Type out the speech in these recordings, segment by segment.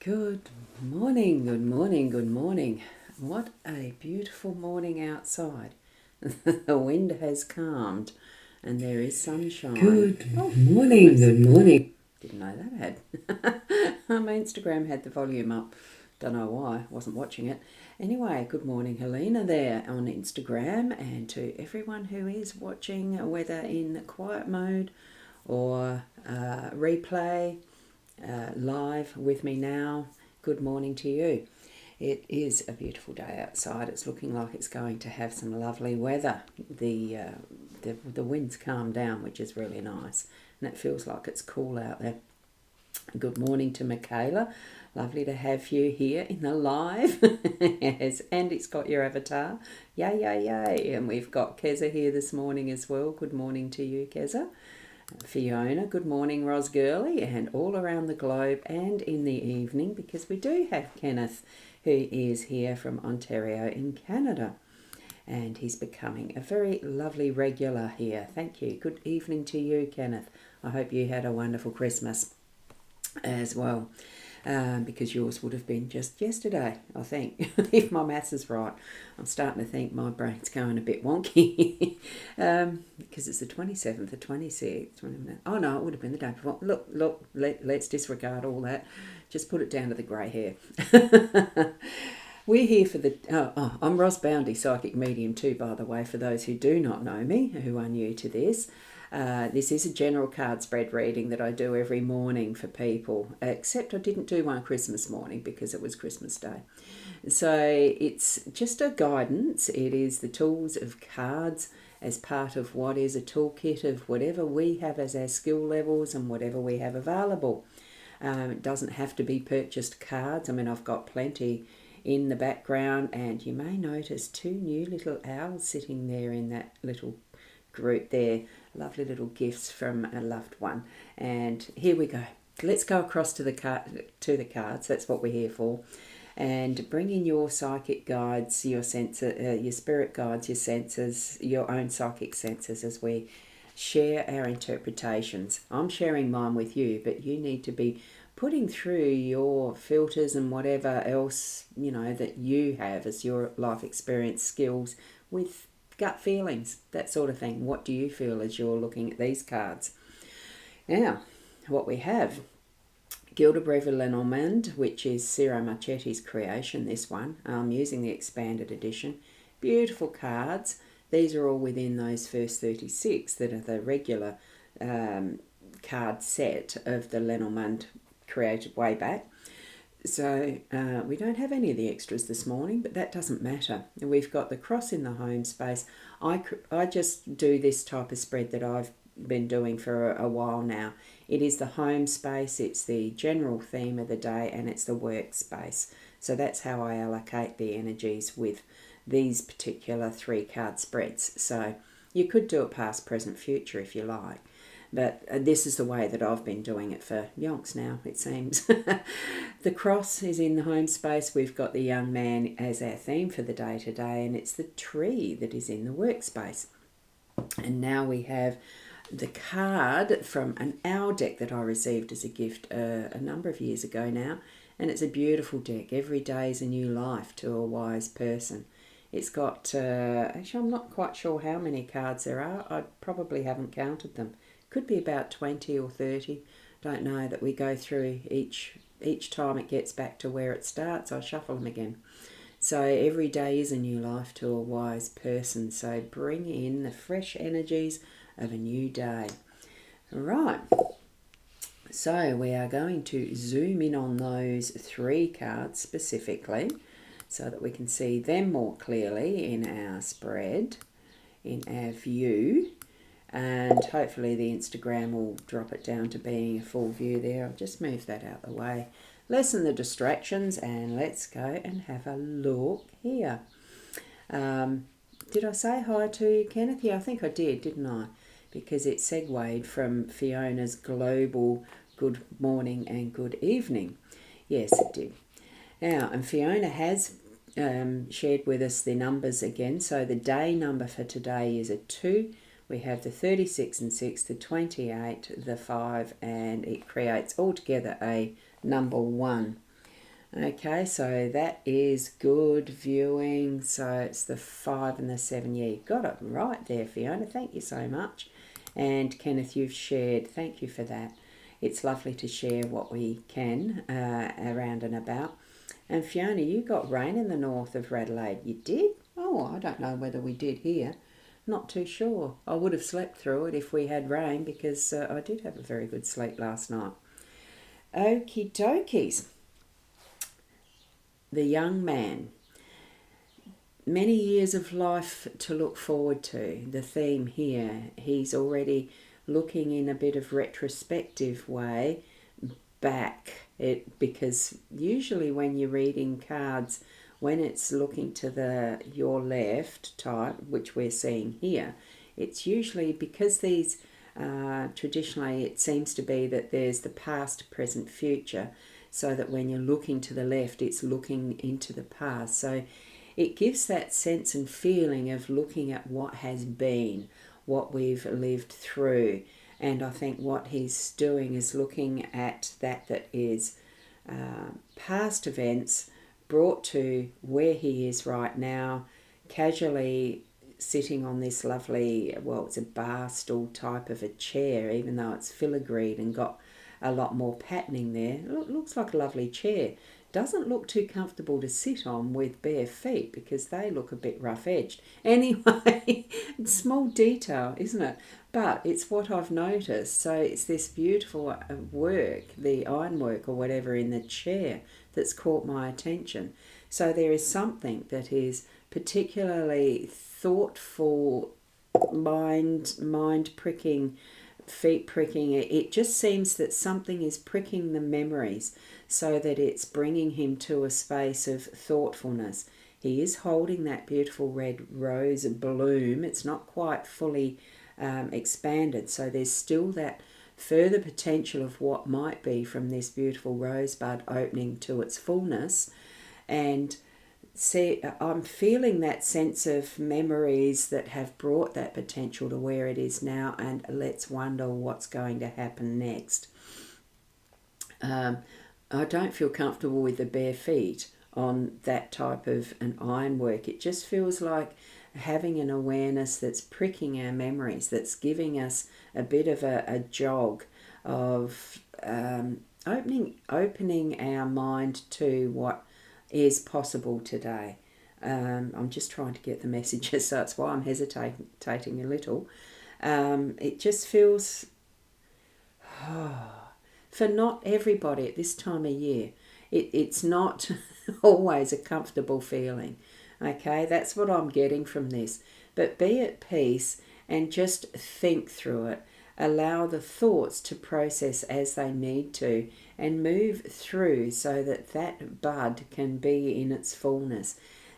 Good morning, good morning, good morning. What a beautiful morning outside. The wind has calmed and there is sunshine. Good morning, good morning. Didn't know that had. My Instagram had the volume up. Don't know why, wasn't watching it. Anyway, good morning, Helena, there on Instagram, and to everyone who is watching, whether in quiet mode or replay, live with me now. Good morning to you. It is a beautiful day outside. It's looking like it's going to have some lovely weather. The wind's calmed down, which is really nice, and it feels like it's cool out there. Good morning to Michaela. Lovely to have you here in the live. Yes, and it's got your avatar. Yay, yay, yay. And we've got Keza here this morning as well. Good morning to you, Keza. Fiona, good morning, Ros Gurley, and all around the globe and in the evening, because we do have Kenneth, who is here from Ontario in Canada, and he's becoming a very lovely regular here. Thank you. Good evening to you, Kenneth. I hope you had a wonderful Christmas as well, because yours would have been just yesterday, I think, if my maths is right. I'm starting to think my brain's going a bit wonky, because it's the 27th, the 26th. Oh no, it would have been the day before. Look, let's disregard all that. Just put it down to the grey hair. We're here for the... I'm Ros Boundy, psychic medium too, by the way, for those who do not know me, who are new to this. This is a general card spread reading that I do every morning for people, except I didn't do one Christmas morning because it was Christmas Day. So it's just a guidance. It is the tools of cards as part of what is a toolkit of whatever we have as our skill levels and whatever we have available. It doesn't have to be purchased cards. I mean, I've got plenty in the background, and you may notice two new little owls sitting there in that little group there. Lovely little gifts from a loved one. And here we go. Let's go across to the cards. That's what we're here for. And bring in your psychic guides, your spirit guides, your senses, your own psychic senses as we share our interpretations. I'm sharing mine with you, but you need to be putting through your filters and whatever else, that you have as your life experience skills with gut feelings, that sort of thing. What do you feel as you're looking at these cards? Now, what we have, Gilda Lenormand, which is Ciro Marchetti's creation, this one. I'm using the expanded edition. Beautiful cards. These are all within those first 36 that are the regular card set of the Lenormand created way back. So we don't have any of the extras this morning, but that doesn't matter. We've got the cross in the home space. I just do this type of spread that I've been doing for a while now. It is the home space, it's the general theme of the day, and it's the workspace. So that's how I allocate the energies with these particular 3 card spreads. So you could do it past, present, future if you like. But this is the way that I've been doing it for yonks now, it seems. The cross is in the home space. We've got the young man as our theme for the day today, and it's the tree that is in the workspace. And now we have the card from an owl deck that I received as a gift a number of years ago now. And it's a beautiful deck. Every day is a new life to a wise person. It's got, actually I'm not quite sure how many cards there are. I probably haven't counted them. Could be about 20 or 30. Don't know, that we go through each time it gets back to where it starts. I shuffle them again. So every day is a new life to a wise person. So bring in the fresh energies of a new day. All right. So we are going to zoom in on those 3 cards specifically so that we can see them more clearly in our spread, in our view. And hopefully the Instagram will drop it down to being a full view there. I'll just move that out of the way. Lessen the distractions, and let's go and have a look here. Did I say hi to Kenneth? Yeah, I think I did, didn't I? Because it segued from Fiona's global good morning and good evening. Yes, it did. Now, and Fiona has shared with us the numbers again. So the day number for today is a 2. We have the 36 and 6, the 28, the 5, and it creates altogether a number 1. Okay, so that is good viewing. So it's the 5 and the 7. Yeah, you got it right there, Fiona. Thank you so much. And Kenneth, you've shared. Thank you for that. It's lovely to share what we can around and about. And Fiona, you got rain in the north of Adelaide. You did? Oh, I don't know whether we did here. Not too sure. I would have slept through it if we had rain because I did have a very good sleep last night. Okie dokies. The young man. Many years of life to look forward to. The theme here, he's already looking in a bit of retrospective way back. Because usually when you're reading cards, when it's looking to the your left type, which we're seeing here, it's usually because these traditionally it seems to be that there's the past, present, future, so that when you're looking to the left, it's looking into the past. So it gives that sense and feeling of looking at what has been, what we've lived through. And I think what he's doing is looking at that is past events brought to where he is right now, casually sitting on this lovely, well, it's a bar stool type of a chair, even though it's filigreed and got a lot more patterning there. It looks like a lovely chair. Doesn't look too comfortable to sit on with bare feet because they look a bit rough edged. Anyway, small detail, isn't it? But it's what I've noticed. So it's this beautiful work, the ironwork or whatever in the chair, that's caught my attention. So there is something that is particularly thoughtful, mind pricking, feet pricking. It just seems that something is pricking the memories so that it's bringing him to a space of thoughtfulness. He is holding that beautiful red rose bloom. It's not quite fully expanded, so there's still that further potential of what might be from this beautiful rosebud opening to its fullness. And see, I'm feeling that sense of memories that have brought that potential to where it is now, and let's wonder what's going to happen next. I don't feel comfortable with the bare feet on that type of an ironwork. It just feels like having an awareness that's pricking our memories, that's giving us a bit of a jog of opening our mind to what is possible today. I'm just trying to get the messages, so that's why I'm hesitating a little. It just feels, for not everybody at this time of year, it's not always a comfortable feeling. Okay, that's what I'm getting from this. But be at peace and just think through it. Allow the thoughts to process as they need to and move through so that bud can be in its fullness.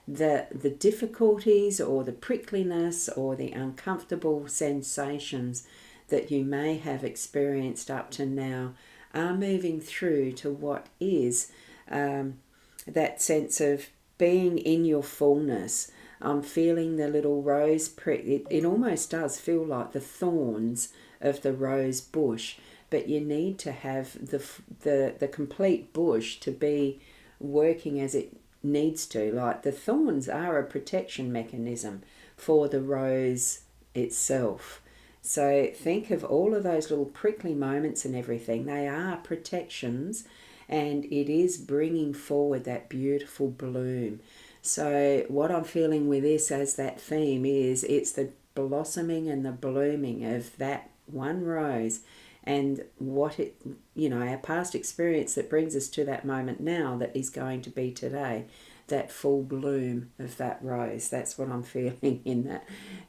The difficulties or the prickliness or the uncomfortable sensations that you may have experienced up to now are moving through to what is that sense of being in your fullness. I'm feeling the little rose prick. It almost does feel like the thorns of the rose bush, but you need to have the complete bush to be working as it needs to. Like the thorns are a protection mechanism for the rose itself. So think of all of those little prickly moments and everything. They are protections, and it is bringing forward that beautiful bloom. So what I'm feeling with this as that theme is it's the blossoming and the blooming of that one rose, and what it, our past experience that brings us to that moment now that is going to be today, that full bloom of that rose. That's what I'm feeling in that.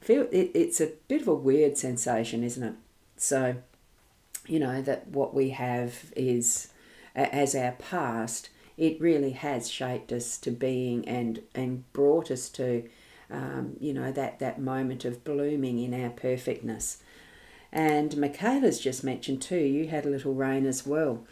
It's a bit of a weird sensation, isn't it? So, that what we have is, as our past, it really has shaped us to being and brought us to, that moment of blooming in our perfectness. And Michaela's just mentioned too, you had a little rain as well.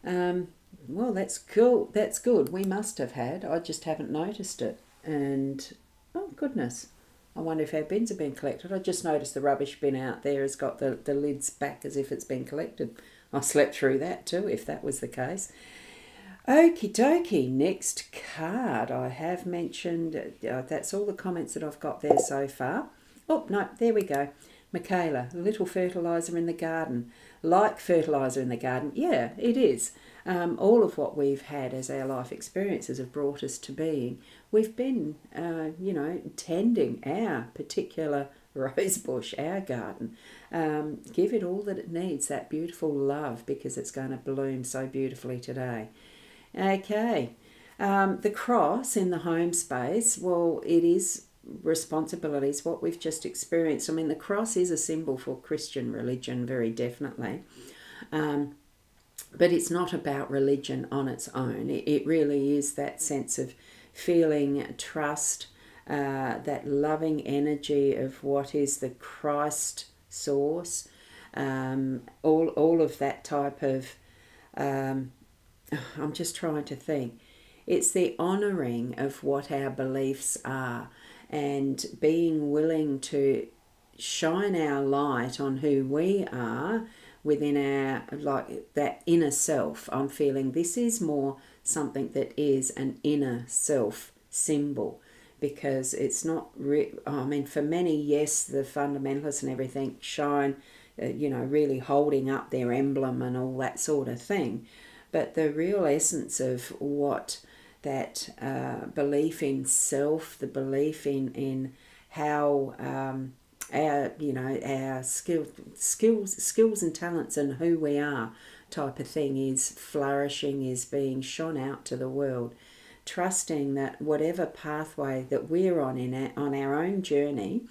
Well, that's cool. That's good. We must have had. I just haven't noticed it. And, oh, goodness. I wonder if our bins have been collected. I just noticed the rubbish bin out there has got the lids back as if it's been collected. I slept through that too, if that was the case. Okie dokie, next card. I have mentioned, that's all the comments that I've got there so far. Oh, no, there we go. Michaela, little fertiliser in the garden. Like fertiliser in the garden, yeah, it is. All of what we've had as our life experiences have brought us to being. We've been, tending our particular rose bush, our garden. Give it all that it needs, that beautiful love, because it's going to bloom so beautifully today. Okay. The cross in the home space, well, it is responsibilities, what we've just experienced. I mean, the cross is a symbol for Christian religion, very definitely. But it's not about religion on its own. It really is that sense of feeling trust, that loving energy of what is the Christ source, all of that type of. I'm just trying to think. It's the honouring of what our beliefs are and being willing to shine our light on who we are within our, like that inner self. I'm feeling this is more something that is an inner self symbol, because it's not I mean, for many, yes, the fundamentalists and everything shine, really holding up their emblem and all that sort of thing. But the real essence of what that belief in self, the belief in how our skills and talents and who we are type of thing is flourishing, is being shone out to the world. Trusting that whatever pathway that we're on on our own journey,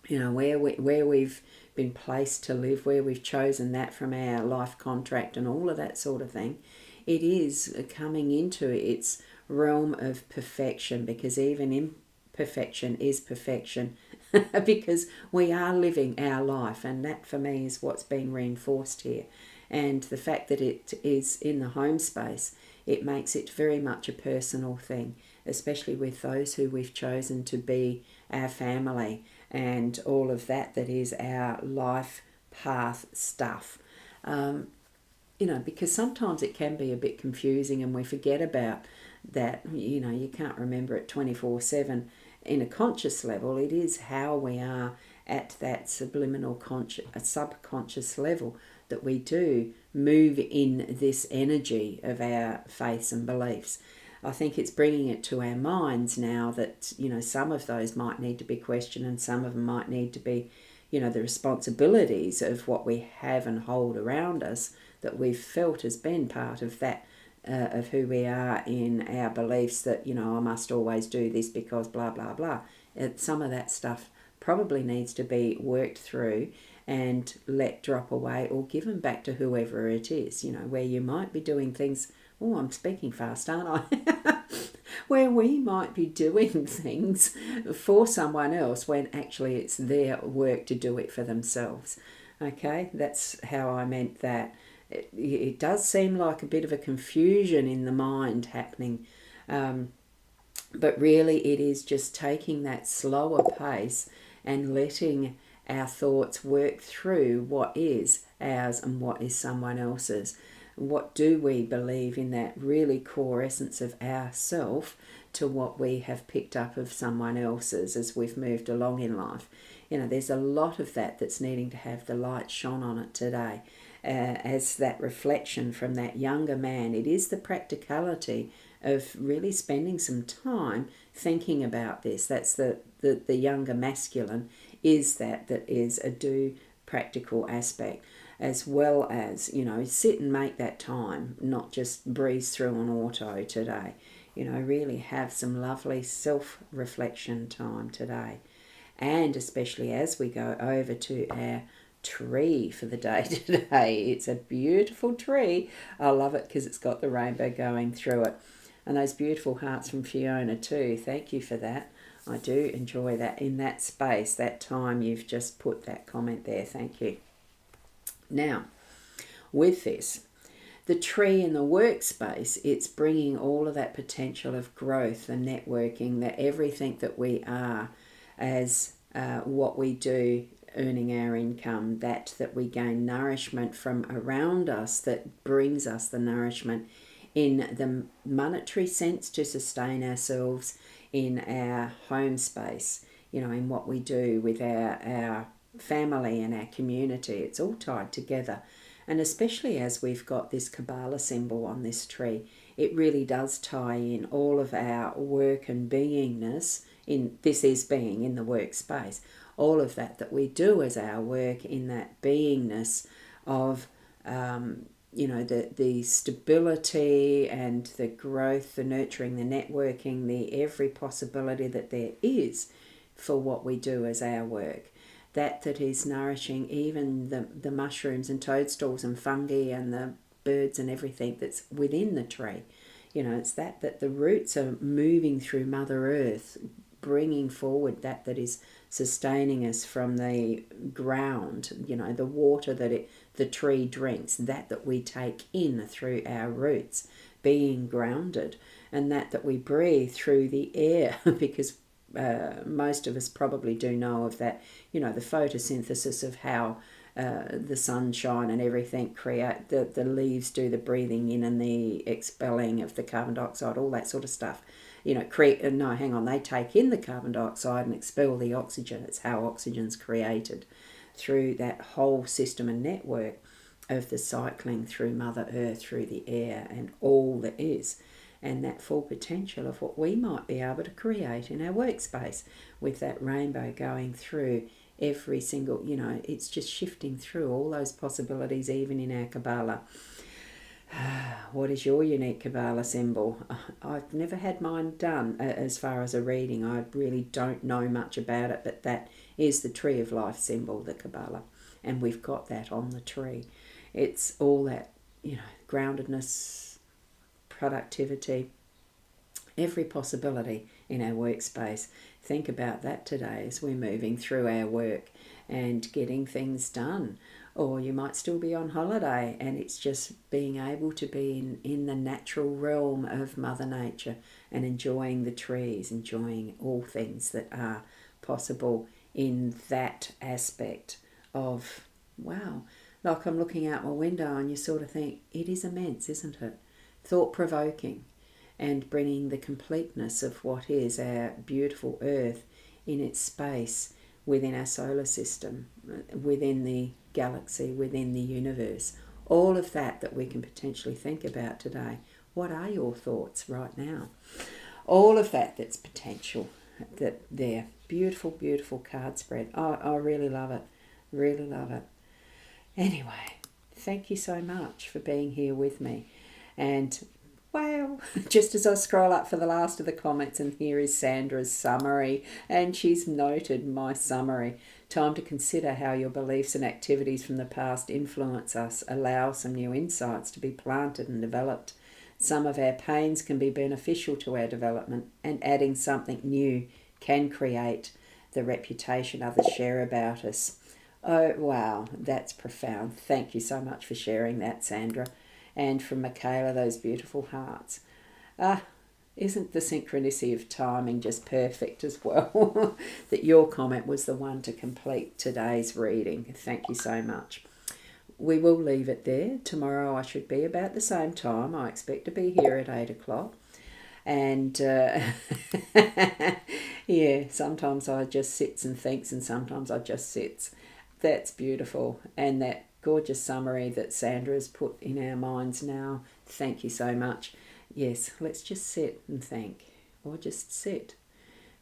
where we've been placed to live, where we've chosen that from our life contract and all of that sort of thing, it is coming into its realm of perfection, because even imperfection is perfection because we are living our life, and that for me is what's being reinforced here. And the fact that it is in the home space, it makes it very much a personal thing, especially with those who we've chosen to be our family and all of that is our life path stuff. Because sometimes it can be a bit confusing and we forget about that. You can't remember it 24/7 in a conscious level. It is how we are at that subliminal subconscious level that we do move in this energy of our faiths and beliefs. I think it's bringing it to our minds now that, some of those might need to be questioned and some of them might need to be, the responsibilities of what we have and hold around us that we've felt has been part of that, of who we are in our beliefs that, I must always do this because blah, blah, blah. Some of that stuff probably needs to be worked through and let drop away or given back to whoever it is, where you might be doing things. Oh, I'm speaking fast, aren't I? Where we might be doing things for someone else when actually it's their work to do it for themselves. Okay, that's how I meant that. It does seem like a bit of a confusion in the mind happening, but really it is just taking that slower pace and letting our thoughts work through what is ours and what is someone else's. What do we believe in that really core essence of ourself to what we have picked up of someone else's as we've moved along in life? There's a lot of that that's needing to have the light shone on it today. As that reflection from that younger man, it is the practicality of really spending some time thinking about this. That's the younger masculine, is that is a do practical aspect, as well as, sit and make that time, not just breeze through on auto today. Really have some lovely self-reflection time today. And especially as we go over to our tree for the day today. It's a beautiful tree. I love it because it's got the rainbow going through it. And those beautiful hearts from Fiona too. Thank you for that. I do enjoy that in that space, that time you've just put that comment there. Thank you. Now, with this, the tree in the workspace, it's bringing all of that potential of growth, the networking, that everything that we are as what we do, earning our income, that we gain nourishment from around us that brings us the nourishment in the monetary sense to sustain ourselves in our home space, in what we do with our family and our community. It's all tied together. And especially as we've got this Kabbalah symbol on this tree, it really does tie in all of our work and beingness. This is being in the workspace. All of that we do as our work in that beingness of the stability and the growth, the nurturing, the networking, the every possibility that there is for what we do as our work. That is nourishing even the mushrooms and toadstools and fungi and the birds and everything that's within the tree. It's that the roots are moving through Mother Earth, bringing forward that is sustaining us from the ground, the water that the tree drinks, that we take in through our roots, being grounded, and that we breathe through the air, because most of us probably do know of that, the photosynthesis of how the sunshine and everything create, the leaves do the breathing in and the expelling of the carbon dioxide, all that sort of stuff. They take in the carbon dioxide and expel the oxygen. It's how oxygen's created through that whole system and network of the cycling through Mother Earth, through the air and all that is. And that full potential of what we might be able to create in our workspace with that rainbow going through every single, it's just shifting through all those possibilities, even in our Kabbalah. What is your unique Kabbalah symbol? I've never had mine done as far as a reading. I really don't know much about it, but that is the Tree of Life symbol, the Kabbalah. And we've got that on the tree. It's all that, groundedness, productivity, every possibility in our workspace. Think about that today as we're moving through our work and getting things done. Or you might still be on holiday and it's just being able to be in the natural realm of Mother Nature and enjoying the trees, enjoying all things that are possible in that aspect of, wow, like I'm looking out my window and you sort of think, it is immense, isn't it? Thought-provoking, and bringing the completeness of what is our beautiful Earth in its space within our solar system, within the galaxy, within the universe. All of that we can potentially think about today. What are your thoughts right now? All of that's potential. That there. Beautiful, beautiful card spread. I really love it. Really love it. Anyway, thank you so much for being here with me. And wow, just as I scroll up for the last of the comments, and here is Sandra's summary, and she's noted my summary. Time to consider how your beliefs and activities from the past influence us. Allow some new insights to be planted and developed. Some of our pains can be beneficial to our development, and adding something new can create the reputation others share about us. Oh, wow, that's profound. Thank you so much for sharing that, Sandra. And from Michaela, those beautiful hearts. Isn't the synchronicity of timing just perfect as well? That your comment was the one to complete today's reading. Thank you so much. We will leave it there. Tomorrow I should be about the same time. I expect to be here at 8 o'clock. And yeah, sometimes I just sits and thinks, and sometimes I just sits. That's beautiful. And that gorgeous summary that Sandra has put in our minds now. Thank you so much. Yes, let's just sit and think, or just sit.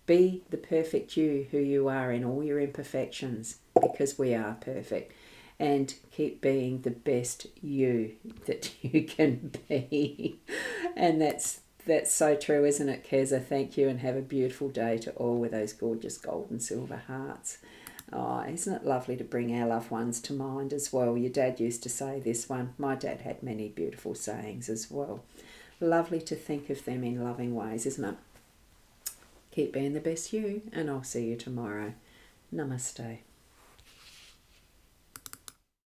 Be the perfect you, who you are in all your imperfections, because we are perfect. And keep being the best you that you can be. And that's so true, isn't it, Keza? Thank you, and have a beautiful day to all with those gorgeous gold and silver hearts. Oh, isn't it lovely to bring our loved ones to mind as well? Your dad used to say this one. My dad had many beautiful sayings as well. Lovely to think of them in loving ways, isn't it? Keep being the best you, and I'll see you tomorrow. Namaste.